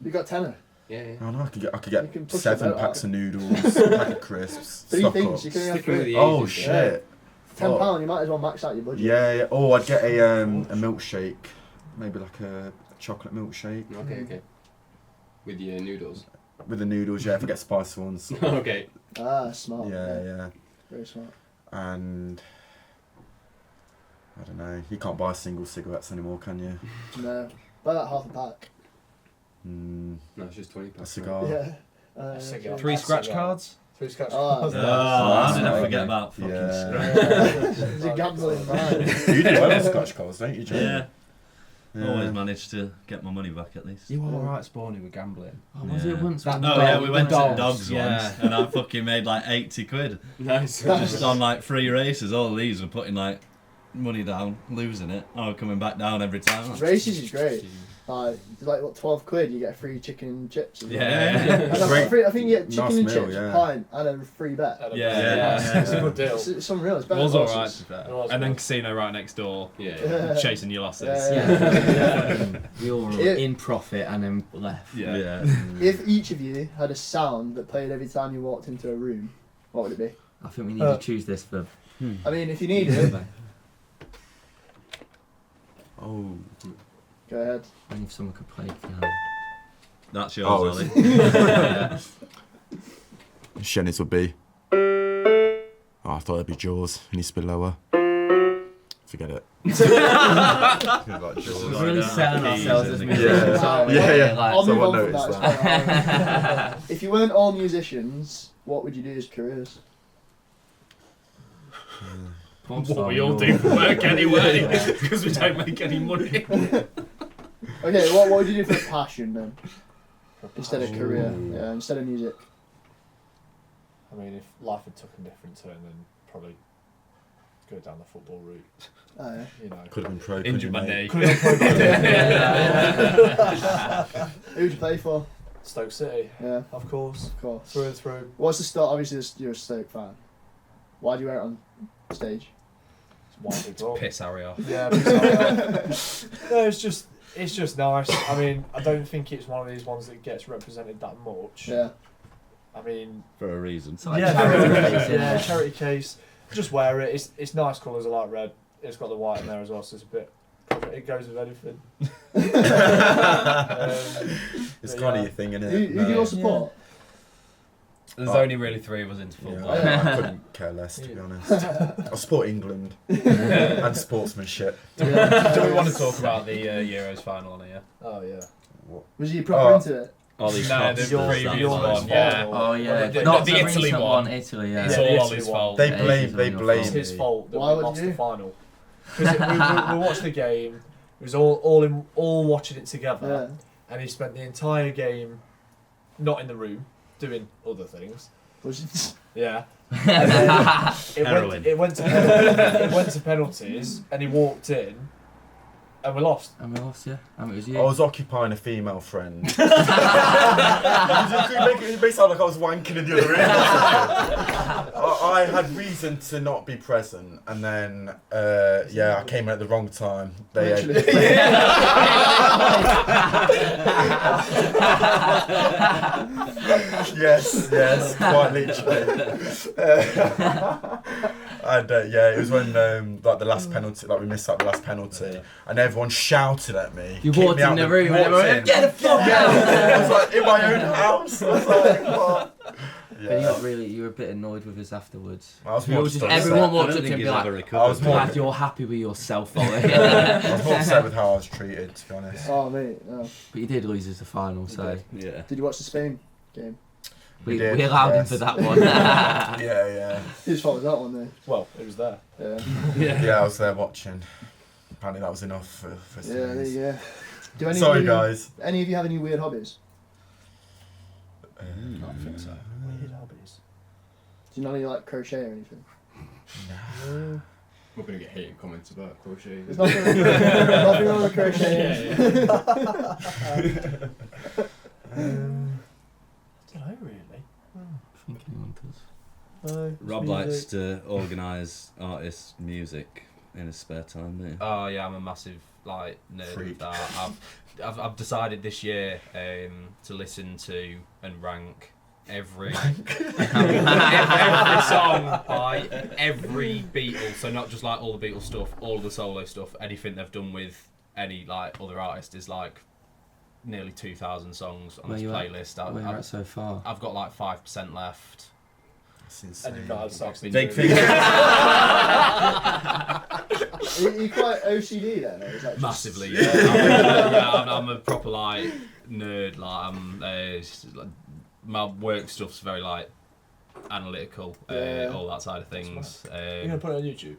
You got tenner. Yeah, yeah. I know I could You can get push 7 it out. packs of noodles, a pack of crisps, 3 stock things. up. You can only have Sticking with 3. the Oh Asian shit! £10. You might as well max out your budget. Yeah. Oh, I'd get a milkshake, maybe like a chocolate milkshake thing. Okay. With your noodles. with the noodles. Yeah, if I get spicy ones. Okay. Ah, smart. Yeah. Very smart. And I don't know. You can't buy single cigarettes anymore, can you? No. Buy that half a pack. Mm, No, it's just 20 a pounds. cigar. Yeah. A cigar. 3 scratch Cigar. cards. 3 scratch Oh, cards. How did I okay. forget about fucking Yeah. scratch? There's a gambling man. You do well on scratch cards, don't you, Joe? Yeah, always managed to get my money back at least. You were alright, Spawny, with gambling. Oh, was it Yeah. once? That with Oh the yeah, dog- we the went to dogs? dogs yeah. once, and I fucking made like 80 quid Nice. just on like 3 races. All these were putting like money down, losing it. Oh, coming back down every time. Races is great. Like what, 12 quid, you get a free chicken and chips. As well. Yeah. And that's Great. free, I think you get chicken Nice and meal, chips, yeah. a pint, and a free bet. Yeah. It's a good deal. It's unreal. It's It better was than alright, horses. to be fair. It was And then good. casino right next door, Yeah. chasing your losses. Yeah. We all were Yeah. in profit and then left. Yeah. If each of you had a sound that played every time you walked into a room, what would it be? I think we need to choose this for. I mean, if you need it, Oh. go ahead. And if someone could play piano. That's yours, Oh, Ollie. Shenny's would be. Oh, I thought it'd be Jaws. It needs to be lower. Forget it. We're really selling ourselves as musicians, Yeah. aren't we? Yeah. Like, I'll move Someone on from noticed that. It's fine. If you weren't all musicians, what would you do as careers? What we all do for work anyway, because we don't make any money. Okay, what would you do for a passion then? Instead of career, yeah, instead of music. I mean, if life had took a different turn, then probably go down the football route. Oh, yeah. You know. Could have been pro. Injured my knee. Who would you play for? Stoke City, Yeah, of course, of course. through and through. What's the start? Obviously, you're a Stoke fan. Why do you wear it on stage? It's one big goal. Piss Harry off. Yeah, but no, it's just nice. I mean, I don't think it's one of these ones that gets represented that much. Yeah. I mean, For a reason. it's like yeah, charity charity case, case, yeah, charity case. Just wear it. It's nice colours. I like red. It's got the white in there as well, so it's a bit. It goes with anything. It's But kind of yeah. your thing, innit? Who do you all support? There's only really three of us into football. Yeah, I couldn't care less, to be honest. I support England and sportsmanship. Do we want to talk about the Euros final on here? Oh yeah. Was you proper Oh. into it? Ollie's No, hot the stuff, previous that's yours. one, yeah. Oh yeah, The- not the the Italy recent one. one. Italy, yeah. It's Yeah, all the Ollie's Italy fault. They Yeah, blame. it is They on your blame. It's his fault that Why we would lost you? the final. Because we watched the game. It was all watching it together, Yeah. and he spent the entire game not in the room doing other things. Was it? Yeah. And then Heroin. it went to penalties, and he walked in, and we lost. And we lost, yeah. And it was you. I was occupying a female friend. You made it sound like I was wanking in the other room. I had reason to not be present, and then I came in at the wrong time. Literally. Yes, quite literally. And it was when like the last penalty, like we missed out the last penalty, and everyone shouted at me. You kicked walked me out in the room and everyone walked in. went, "Get the fuck out!" I was like in my own house. I was like, what? But you were a bit annoyed with us afterwards. I was We more were just just, upset. everyone I walked don't in think and be he's ever like, recovered. I was more- "Glad you're happy with yourself, Ollie." I was more upset with how I was treated, to be honest. Oh mate. No. But you did lose us the final, so Yeah. Did you watch the Spain game? we did, allowed him yes. for that one. Yeah. Whose fault was that one though? Well, it was there. Yeah. Yeah, I was there watching. Apparently that was enough for Yeah. There series. you go. Do any Sorry, of you, guys. Any of you have any weird hobbies? I think so. Weird hobbies. Do you know any like crochet or anything? We're going to get hating comments about crochet. There's nothing wrong with crochet. I don't know really. I think anyone does. No, Rob music. likes to organise artists' music in his spare time, doesn't he? Oh yeah, I'm a massive nerd Freak. with that. I've decided this year to listen to and rank every song by every Beatle. So not just like all the Beatles stuff, all the solo stuff, anything they've done with any like other artist is like nearly 2,000 songs on Where this you at? playlist. Where you're at so far? I've got like 5% left. That's insane. And you've not had sex. Big in thing. years. Are you quite OCD then? Or is that just... Massively, yeah. I'm a proper like nerd. Like my work stuff's very like analytical, Yeah. all that side of things. You're gonna put it on YouTube.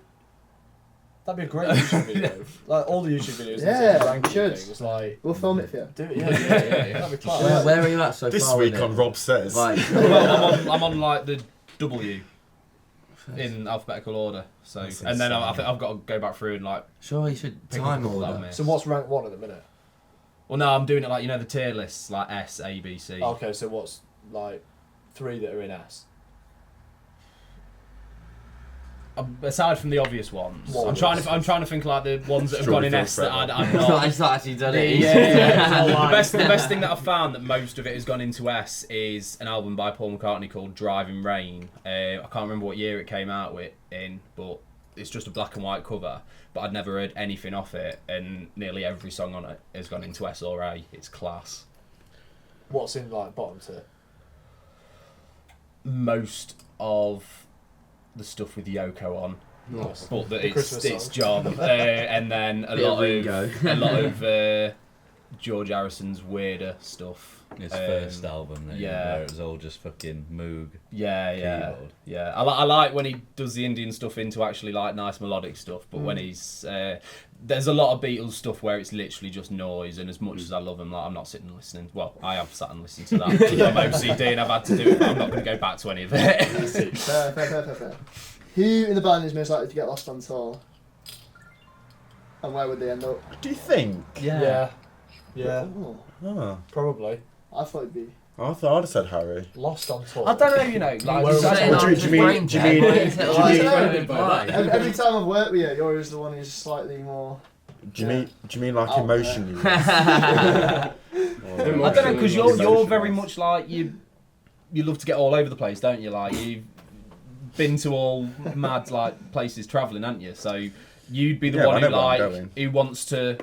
That'd be a great YouTube video. Like all the YouTube videos. Yeah, ranking should. things. Like We'll film it for you. do it. Yeah. That'd be class. Where are you at so This far? week with on it? Rob Says. Like, Well, I'm on like the W in alphabetical order. So That's and then I insane. think I've got to go back through and like sure, you should pick up time a couple all that I that. missed. So what's rank 1 at the minute? Well, no, I'm doing it like the tier lists like S, A, B, C. Okay, so what's like 3 that are in S? Aside from the obvious ones, What I'm trying to think like the ones that have Strawberry gone in S that Field I'm It's not, not. it's not actually done it. Yeah. The best thing that I've found that most of it has gone into S is an album by Paul McCartney called Driving Rain. I can't remember what year it came out but it's just a black and white cover. But I'd never heard anything off it, and nearly every song on it has gone into S or A. It's class. What's in like bottom tier? Most of the stuff with Yoko on. Nice. But that The it's Christmas John, and then a Bit of lot Ringo. of George Harrison's weirder stuff. His first album, yeah. where it was all just fucking Moog Yeah. keyboard. I like when he does the Indian stuff into actually like nice melodic stuff, but when he's there's a lot of Beatles stuff where it's literally just noise, and as much as I love him, like I'm not sitting and listening. Well, I have sat and listened to that. I'm OCD and I've had to do it, but I'm not going to go back to any of it. Fair. Who in the band is most likely to get lost on tour? And where would they end up? Do you think? Yeah. Oh. Probably. I thought it'd be. I thought I'd have said Harry. Lost on tour. I don't know, you know, like Well, that's Saying what- do I'm you just mean- brain do you dead, mean- why is it do you like mean- surrounded by- Every time I've worked with you, you're always the one who's slightly more. Do you mean like Out there. emotionally? I don't know, because you're Emotional. very much like you love to get all over the place, don't you? Like you've been to all mad like places travelling, haven't you? So you'd be the Yeah, I one know who where I'm like going. who wants to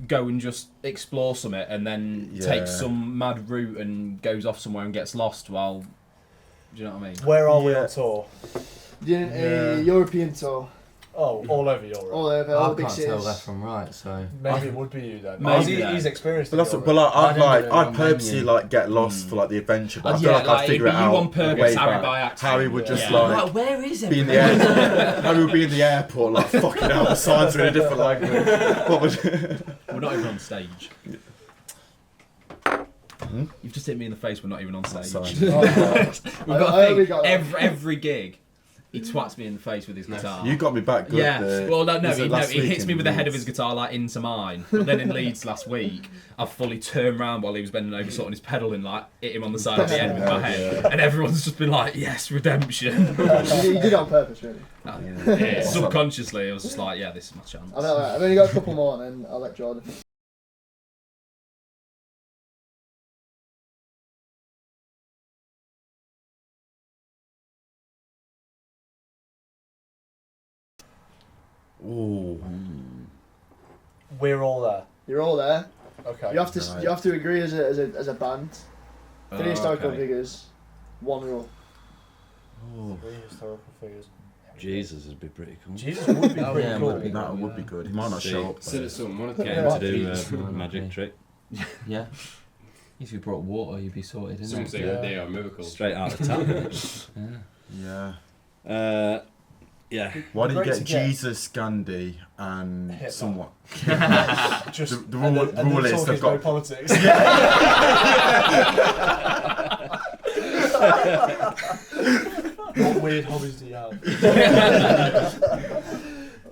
go and just explore something and then Yeah. takes some mad route and goes off somewhere and gets lost while. Do you know what I mean? Where are we Yeah. on tour? Doing Yeah. a European tour. Oh, all over Europe. All over, all I the big can't tell cities. left from right, so. Maybe it would be you then. Maybe He's experienced But it. that's but like I I'd don't know, I'd I'm purposely menu. like get lost for like the adventure. But I feel Yeah, like I'd like, figure it it'd be you out on purpose, way Harry back. by accident. Harry would just Yeah. like Where is be in the everyone? air. Harry would be in the airport like fucking hell. The signs are in a different language. What would? We're not even on stage. You've just hit me in the face. We're not even on stage. Sorry. We've got I a only thing. got that. Every gig, he twats me in the face with his guitar. You got me back good. Yeah, well, no, was it he last week hits me in with the head of Leeds? his guitar like into mine. But then in Leeds last week, I fully turned round while he was bending over, sorting his pedal, and like hit him on the side of the head with my head. And everyone's just been like, "Yes, redemption." You did it on purpose, really. Yeah, subconsciously, I was just like, "Yeah, this is my chance." I've only got a couple more, and then I'll let Jordan. Ooh. We're all there. You're all there. Okay. You have to Right. you have to agree as a band. Three historical okay. figures, one rule. Ooh. Three historical figures. Jesus would be pretty cool. Jesus would be Oh, pretty yeah, cool. would be. That would be good. He might not show up. Sit at some one of Get him them. to do Jesus, a man, magic okay. trick. Yeah. If you brought water, you'd be sorted, isn't Some it? say they are miracles. Straight out of town. Yeah. Yeah. Yeah. Why do you Great get to get. Jesus, Gandhi, and Hitler. someone? Just The and rule- then rule is talk they've is no got- politics. What weird hobbies do you have?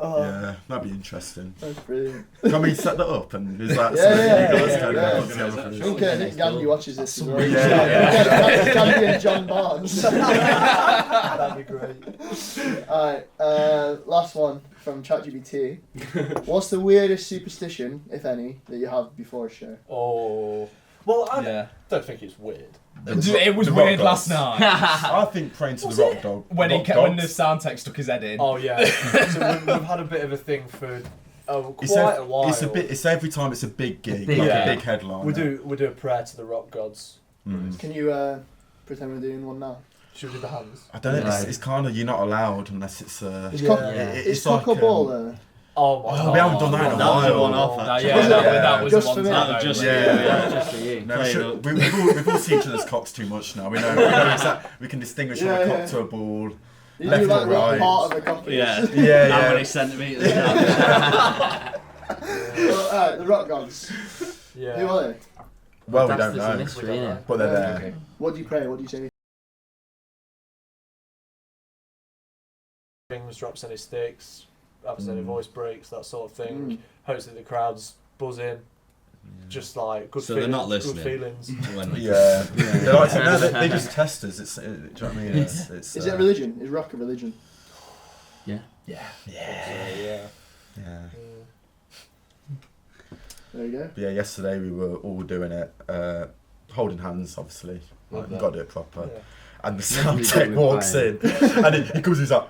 Oh, Yeah, that'd be interesting. that's brilliant. Can we set that up and is that Yeah, something yeah, you guys yeah, can yeah. put together for this? I think Gandhi watches this as well. Yeah. Gandhi and John Barnes. That'd be great. Alright, last one from ChatGPT. What's the weirdest superstition, if any, that you have before a show? Oh. Well, I Yeah. don't think it's weird. It was The rock weird last gods. night I think praying to the rock dog. when rock when the gods. sound tech stuck his head in. Oh yeah. So we've had a bit of a thing for It's quite a while. It's a bit. It's every time it's a big gig, Big like gig. a big headline. We do a prayer to the rock gods. Can you pretend we're doing one now? Should we do the hands? I don't know. Right. It's kind of you're not allowed unless it's It's Yeah. cock, Yeah. it's like, cock or ball there. Oh my Oh, god. we haven't done that in a That was a while. one-off, No, actually. yeah, that was Just the for one me. time. That was just Yeah. Just for you. No, Playing sure, up. we've all seen each other's cocks too much now. We know we can distinguish Yeah, from a yeah. cock to a ball. You Left do like or the right? part of the cock. Yeah. Yeah, How yeah. many centimetres? Alright, the rock gods. Yeah. Who are they? Well, we That's don't just a know, mystery, We don't innit? know. but they're there. What do you pray? What do you say? Things, drops any sticks, happens any Mm. voice breaks, that sort of thing. Mm. Hopes that the crowd's buzzing. Just like good So feelings. they're not Good listening. feelings. When we- Yeah, they like to, no, they just test us. It's, do you know what I mean? It's, Is it a religion? Is rock a religion? Yeah. Yeah. Yeah. Yeah. There you go. But yeah, yesterday we were all doing it, holding hands, obviously. Like, Love you that. got to do it proper. Yeah. And the sound Really tech good walks in, with and he comes, he's like,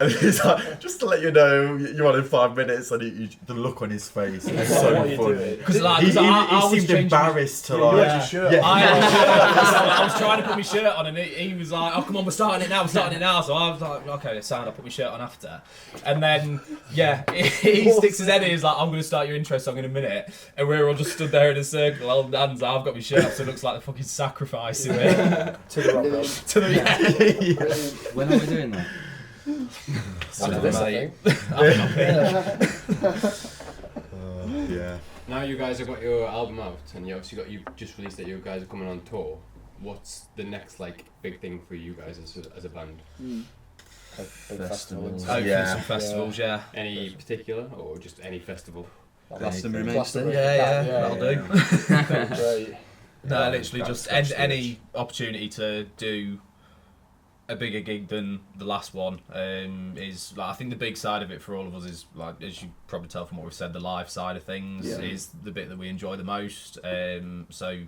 And he's like, just to let you know, you're on in 5 minutes, and the look on his face is so funny. Because He seemed embarrassed to like. I was trying to put my shirt on, and he was like, "Oh, come on, we're starting it now." So I was like, "Okay, sound." I put my shirt on after, and then he sticks his head in. He's like, "I'm going to start your intro song in a minute," and we're all just stood there in a circle, holding hands. I've got my shirt off, so it looks like the fucking sacrifice in it. To the rock roll. To the When are we doing that? After this, I think. Yeah. Now you guys have got your album out, and you just released that you guys are coming on tour. What's the next like big thing for you guys as a band? Festivals. Hopefully some festivals, yeah. Any particular, or just any festival? Glastonbury makes it. Yeah, that'll do. Great. No, literally just any opportunity to do a bigger gig than the last one is like, I think the big side of it for all of us is, like, as you probably tell from what we've said, the live side of things is the bit that we enjoy the most. So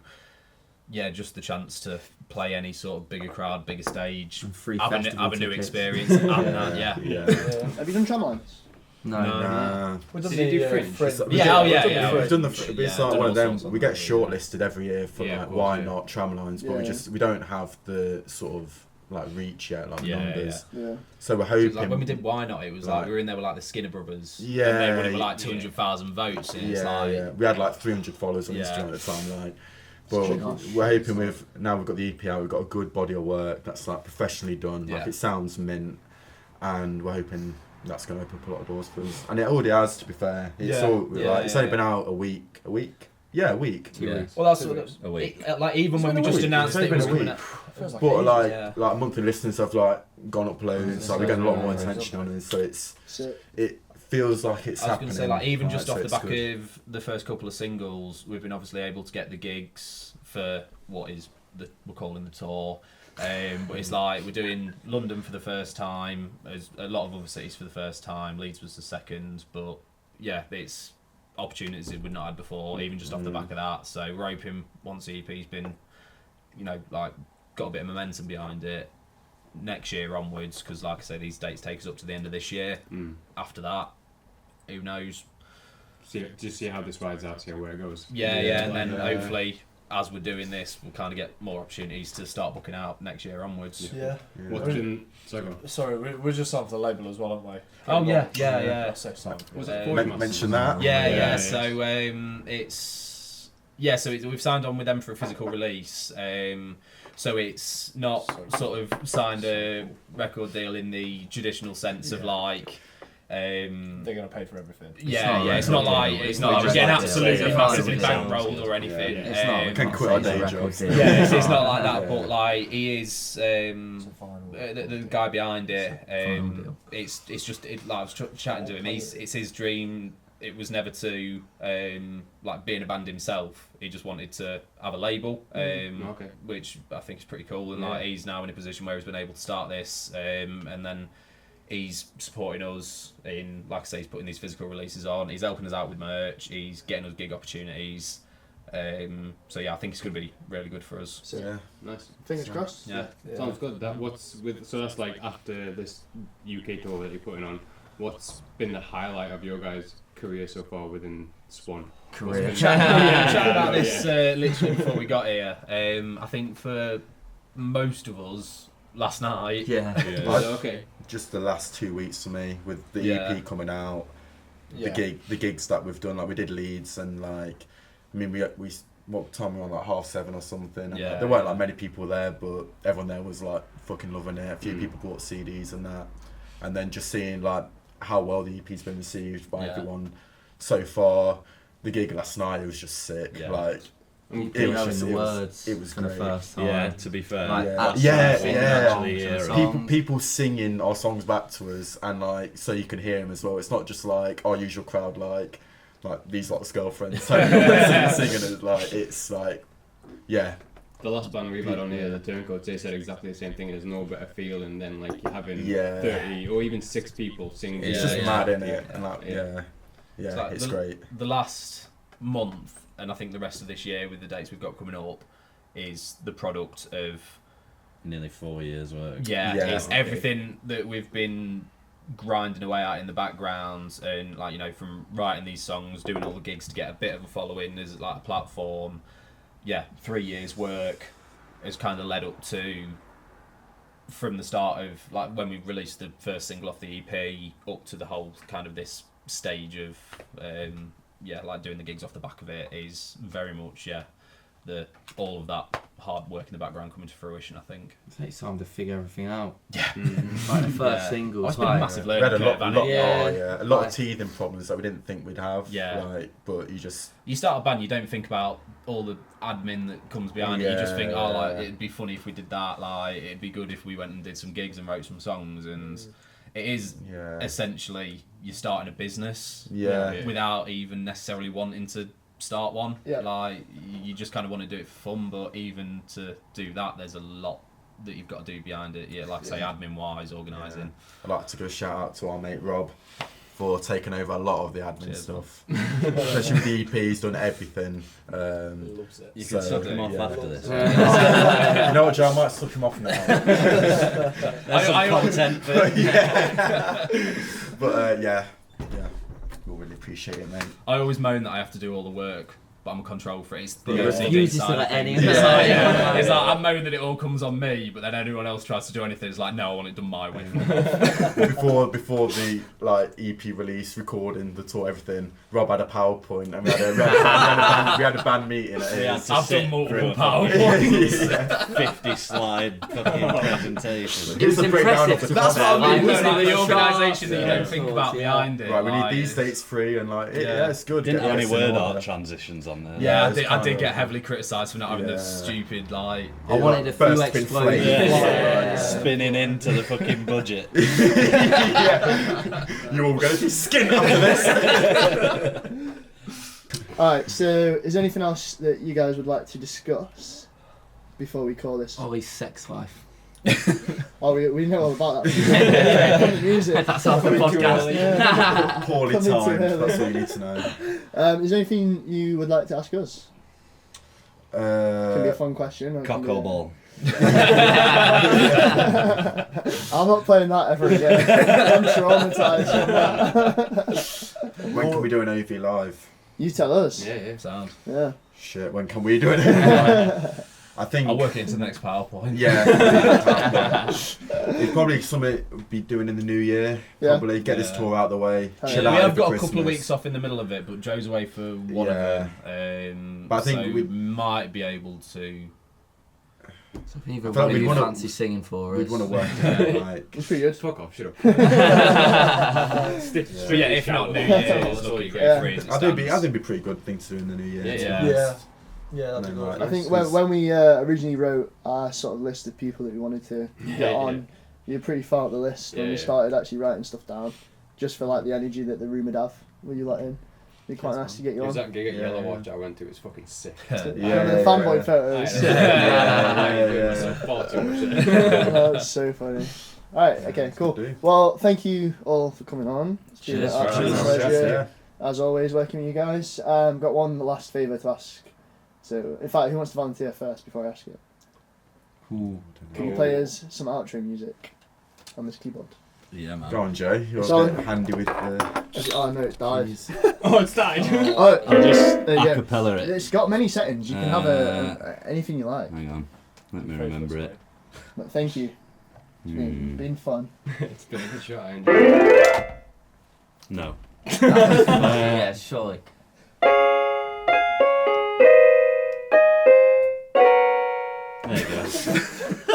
yeah, just the chance to play any sort of bigger crowd, bigger stage, Free have festival a new tickets. experience. And that, yeah. Have you done tramlines? No. Did you do Fringe? Yeah. We've done it's like one of them. We get short. shortlisted every year for like why not tramlines, but we don't have the sort of like reach yet, like numbers. Yeah. So we're hoping. Like when we did Why Not, it was like we were in there with like the Skinner brothers. Yeah. And they were like 200,000 votes. And it's like, we had like 300 followers on Instagram at the time, like. But we're hoping now we've got the EP out, we've got a good body of work that's like professionally done. Like it sounds mint, and we're hoping that's going to open up a lot of doors for us. And it already has, to be fair. It's it's only been out a week. Yeah, a week. 2 weeks. well, that's a week. Like even when we just announced it was coming out. But like monthly listeners have like gone up loads. Like we're getting a lot more attention on it, so it feels like it's happening. I was going to say, like, even just off so the back good. of the first couple of singles, we've been obviously able to get the gigs for what is we're calling the tour. But it's like we're doing London for the first time, there's a lot of other cities for the first time, Leeds was the second, but yeah, it's opportunities that we've not had before, even just off the back of that. So we're hoping once the EP's been, like got a bit of momentum behind it, next year onwards, because like I say, these dates take us up to the end of this year. After that, who knows? Just see how this rides out, see where it goes. And then hopefully, as we're doing this, we'll kind of get more opportunities to start booking out next year onwards. What's been... Sorry, we're just on for the label as well, aren't we? Oh yeah. Was it mention that? So we've signed on with them for a physical release. So it's not sort of signed a record deal in the traditional sense of like. They're gonna pay for everything. It's not like It's we're not just getting like absolutely it's massively not bankrolled or anything. It's not. We can quit our day jobs. It's not like that. But like he is the guy behind it. It's just like I was chatting to him. It's his dream. It was never to like be in a band himself. He just wanted to have a label, which I think is pretty cool. And like he's now in a position where he's been able to start this, and then he's supporting us in, like I say, he's putting these physical releases on. He's helping us out with merch. He's getting us gig opportunities. So yeah, I think it's going to be really good for us. So, nice. Fingers crossed. Yeah, sounds good. So that's like after this UK tour that you're putting on. What's been the highlight of your guys' career so far within Swan? Chatting about this literally before we got here. I think for most of us, last night. Just the last 2 weeks for me, with the EP coming out, the gigs that we've done. Like we did Leeds, and like, I mean, we what time we were on, like 7:30 or something. And like, there weren't like many people there, but everyone there was like fucking loving it. A few people bought CDs and that, and then just seeing like how well the EP's been received by everyone so far. The gig last night, it was just sick. Like. It was the words. It was for great. the first time. Yeah, to be fair. People singing our songs back to us, and like so you can hear them as well. It's not just like our usual crowd, like these lots of girlfriends singing it. Like it's like, the last band we've had on here, the Turncoats, they said exactly the same thing. There's no better feeling than like you're having 30 or even 6 people singing. It's just mad, isn't it? And like, it's great. The last month, and I think the rest of this year with the dates we've got coming up, is the product of nearly 4 years work. It's everything that we've been grinding away out in the background, and like, you know, from writing these songs, doing all the gigs to get a bit of a following as like a platform. 3 years work has kind of led up to, from the start of like when we released the first single off the EP up to the whole kind of this stage of like doing the gigs off the back of it is very much all of that hard work in the background coming to fruition, I think. It takes time to figure everything out. Yeah. Like the first single. It's been a massive We had learning curve, hasn't it? a lot of teething problems that we didn't think we'd have. Yeah. Like, but you start a band, you don't think about all the admin that comes behind it. You just think, like, it'd be funny if we did that. Like, it'd be good if we went and did some gigs and wrote some songs. And it is essentially you're starting a business without even necessarily wanting to start one. Like, you just kind of want to do it for fun, but even to do that, there's a lot that you've got to do behind it. Like I say, admin wise, organising. I'd like to give a shout out to our mate Rob for taking over a lot of the admin stuff. Especially with the EP, he's done everything. Loves it. You can suck him off after this. You know what, Joe? I might suck him off now. There's some content for But we'll really appreciate it, mate. I always moan that I have to do all the work, but I'm a control freak. It's the You OCD just side like of any things. of It's that. like, Yeah. it's like I'm moaning that it all comes on me, but then anyone else tries to do anything. It's like, no, I want it done my way. Before the EP release, recording, the tour, everything, Rob had a PowerPoint and we had a band meeting. I've done multiple PowerPoints. 50 slide fucking presentation. It was the breakdown of the That's what I mean. Like, It's like the charts, organisation that you don't think about behind it. Right, we need like, these dates free and it's good. Didn't Get have any this in word order. art transitions on there. Yeah, it's I did kinda- get heavily criticised for not having the stupid like. I wanted a few First been explosions. flamed. Yeah. Spinning into the fucking budget. You're all going to be skinned after this. Alright, so is there anything else that you guys would like to discuss before we call this? Ollie's sex life. Oh, we know all about that. From the music. That's our podcast. Yeah. Poorly Coming too timed. early. That's all you need to know. Is there anything you would like to ask us? Can be a fun question. Or it can Cock be or a- ball. I'm not playing that ever again. I'm traumatised from that. When can we do an AV live? You tell us. Yeah, sound. Yeah. Shit, when can we do it? I think. I'll work it into the next PowerPoint. Yeah. It's probably something we'll be doing in the new year. Yeah. Probably get this tour out of the way. Yeah. Chill We out have over got a Christmas. couple of weeks off in the middle of it, but Joe's away for one of them. But I think so we- might be able to. Something either I felt one of we'd you wanna- fancy singing for us. We'd want to work it out, like. It's pretty good. Fuck off, shut up. But yeah, if not New Year, it's looking Yeah. free as it I think stands. it'd be a pretty good thing to do in the new year. Yeah, to be yeah. honest. Yeah, that'd be And then, good. like, I think It's- when we originally wrote our sort of list of people that we wanted to get on, you were pretty far up the list when we started actually writing stuff down, just for like the energy that the room would have. Will you let in? It'd be quite nice to get you It on. was that gig at Yeah. Yellow Watch I went to, it was fucking sick. The fanboy photos. That's so funny. Alright, okay, cool. do. Well, thank you all for coming on. It's been Cheers, an absolute guys. pleasure. As always, working with you guys. Got one last favour to ask. So, in fact, who wants to volunteer first before I ask it? Can you play us some outro music on this keyboard? Yeah, man. Go on, Joe. You're It's a on. bit handy with the. Oh no, it died. Oh, it's died. Oh, I'll just there you go. acapella it. It's got many settings. You can have anything you like. Hang on. Let me remember it. But thank you. It's been fun. It's been a good shot, I enjoyed it. No. Yeah, surely. There you go.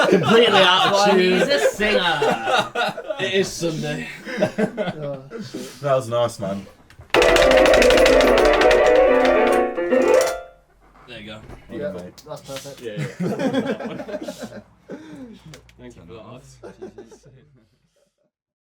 Completely out of tune. He's a singer. It is Sunday. Oh, shit. That was nice, man. There you go. Yeah, that's perfect. Yeah.